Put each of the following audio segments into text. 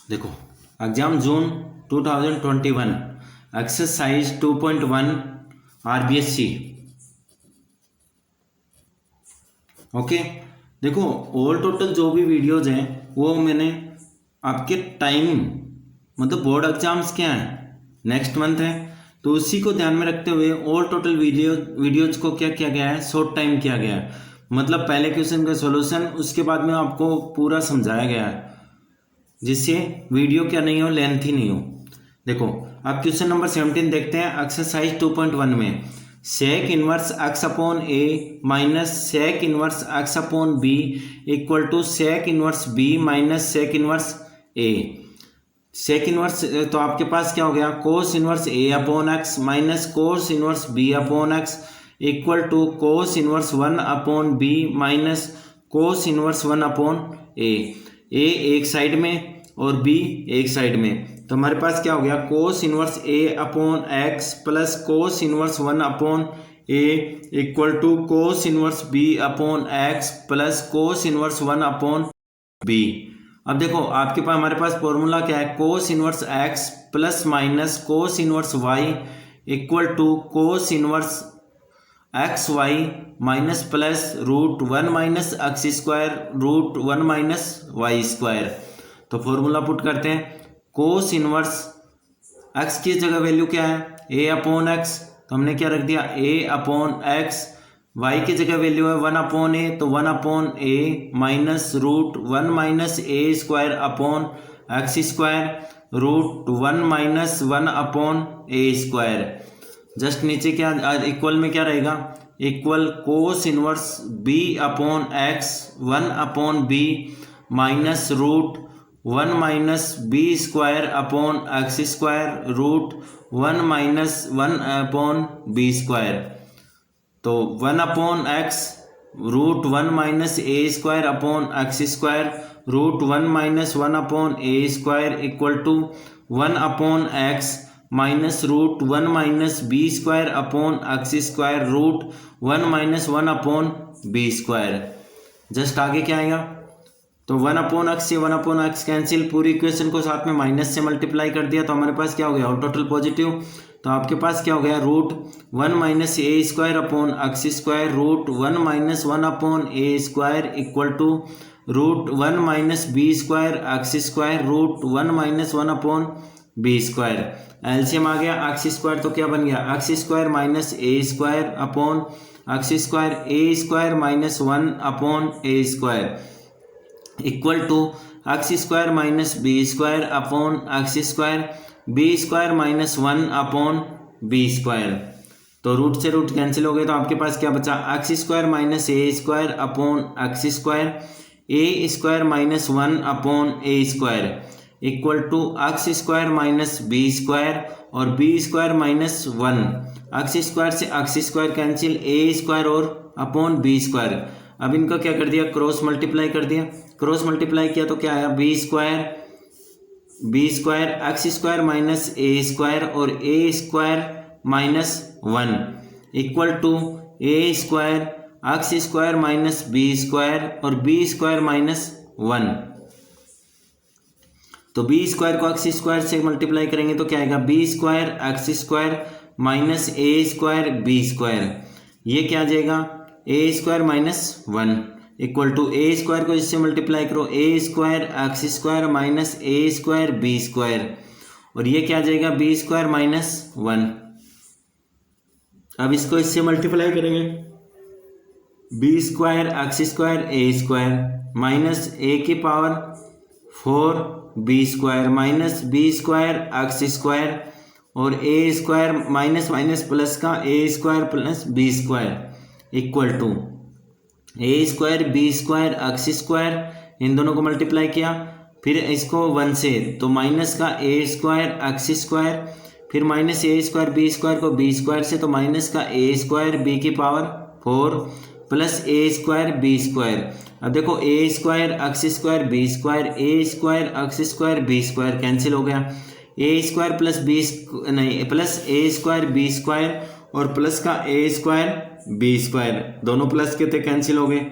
देखो एग्जाम जून 2021 exercise 2.1 RBSC. Okay, देखो all total जो भी वीडियोज हैं वो मैंने आपके टाइम मतलब बोर्ड एग्जाम्स क्या हैं नेक्स्ट मंथ है, तो उसी को ध्यान में रखते हुए ऑल टोटल वीडियोज को क्या किया गया है, शॉर्ट टाइम किया गया है। मतलब पहले क्वेश्चन का सॉल्यूशन उसके बाद में आपको पूरा समझाया गया है, जिससे वीडियो क्या नहीं हो, लेंथी नहीं हो। देखो आप क्वेश्चन नंबर 17 देखते हैं एक्सरसाइज 2.1 में sec inverse x upon a minus sec inverse x upon b equal to sec inverse b minus sec inverse a. Sec inverse तो आपके पास क्या हो गया, cos inverse a upon x minus cos inverse b upon x equal to cos inverse 1 upon b minus cos inverse 1 upon a. ए एक side में और बी एक साइड में, तो हमारे पास क्या हो गया, cos inverse a upon x plus cos inverse 1 upon a equal to cos inverse b upon x plus cos inverse 1 upon b. अब देखो आपके पास हमारे पास फॉर्मूला क्या है, cos inverse x plus minus cos inverse y equal to cos inverse x y minus plus root 1 minus x square root 1 minus y square. तो formula put करते हैं, कोस इनवर्स एक्स की जगह वैल्यू क्या है, ए अपॉन एक्स, तो हमने क्या रख दिया ए अपॉन एक्स। वाई की जगह वैल्यू है 1 अपॉन ए, तो 1 upon a minus root 1 minus a square upon x square root 1 minus 1 upon a square. Just नीचे क्या इक्वल में क्या रहेगा, equal cos inverse b upon x 1 upon b minus root 1 minus b square upon x square root 1 minus 1 upon b square. तो 1 upon x root 1 minus a square upon x square root 1 minus 1 upon a square equal to 1 upon x minus root 1 minus b square upon x square root 1 minus 1 upon b square. Just आगे क्या आएगा, तो 1 upon x से 1 upon x cancel, पूरी equation को साथ में minus से मल्टीप्लाई कर दिया, तो हमारे पास क्या हो गया और टोटल पॉजिटिव। तो आपके पास क्या हो गया, root 1 minus a square upon x square root 1 minus 1 upon a square equal to root 1 minus b square x square root 1 minus 1 upon b square. LCM आ गया, एक्स स्क्वायर तो क्या बन गया, x square minus a square upon x square a square minus 1 upon a square equal to x square minus b square upon x square b square minus 1 upon b square. तो root से root cancel हो गए, तो आपके पास क्या बचा, x square minus a square upon x square a square minus 1 upon a square equal to x square minus b square और b square minus 1। X square से x square cancel, a square और upon b square. अब इनका क्या कर दिया, cross multiply कर दिया, क्रॉस मल्टीप्लाई किया तो क्या आया, b square x square minus a square और a square minus 1 equal to a square x square minus b square और बी स्क्वायर माइनस 1। तो बी स्क्वायर को एक्स स्क्वायर से मल्टीप्लाई करेंगे तो क्या आएगा, b square x square minus a square b square, ये क्या आ जाएगा, a square minus 1 equal to a square को इससे मल्टीप्लाई करो, a square x square minus a square b square, और ये क्या आ जाएगा, बी स्क्वायर माइनस 1। अब इसको इससे मल्टीप्लाई करेंगे, b square x square a square minus a की power 4 b square minus b square x square और a square minus minus plus का a square plus b square equal to a square b square x square, इन दोनों को multiply किया, फिर इसको 1 से तो माइनस का ए स्क्वायर एक्स स्क्वायर, फिर minus a square b square को बी स्क्वायर से तो माइनस का ए स्क्वायर बी की power 4 plus a square b square. अब देखो a square x square b square, a square x square b square cancel हो गया, ए स्क्वायर प्लस बी नहीं plus a square b square और plus का a square b square, दोनों plus के थे कैंसिल हो गए।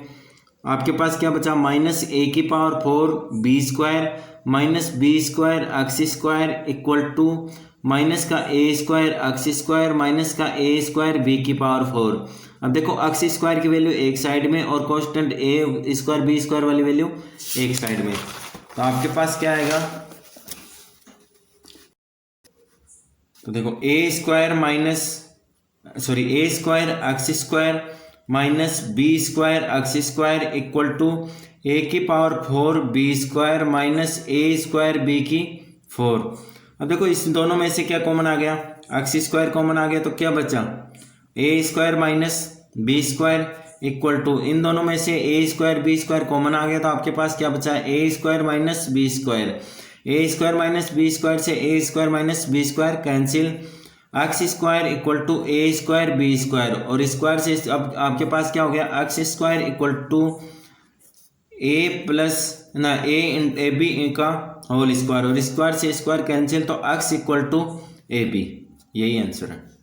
आपके पास क्या बचा, माइनस ए की power 4 b square minus b square x square equal to minus का a square x square minus का ए स्क्वायर बी की पावर 4। अब देखो एक्स स्क्वायर की वैल्यू एक साइड में और constant a square b square वाली वैल्यू एक साइड में, तो आपके पास क्या आएगा, तो देखो a square x square minus b square x square equal to a की power 4 b square minus a square b की 4। अब देखो इस दोनों में से क्या कॉमन आ गया, एक्स स्क्वायर कॉमन आ गया, तो क्या बचा, a square minus b square equal to इन दोनों में से a square b square common आ गया, तो आपके पास क्या बचा, a square minus b square. A square minus b square से a square minus b square cancel, x square equal to a square b square और स्क्वायर से अब आपके पास क्या हो गया, x square equal to a plus ना ए बी का होल स्क्वायर और स्क्वायर से स्क्वायर कैंसिल, तो x equal to a b, यही आंसर है।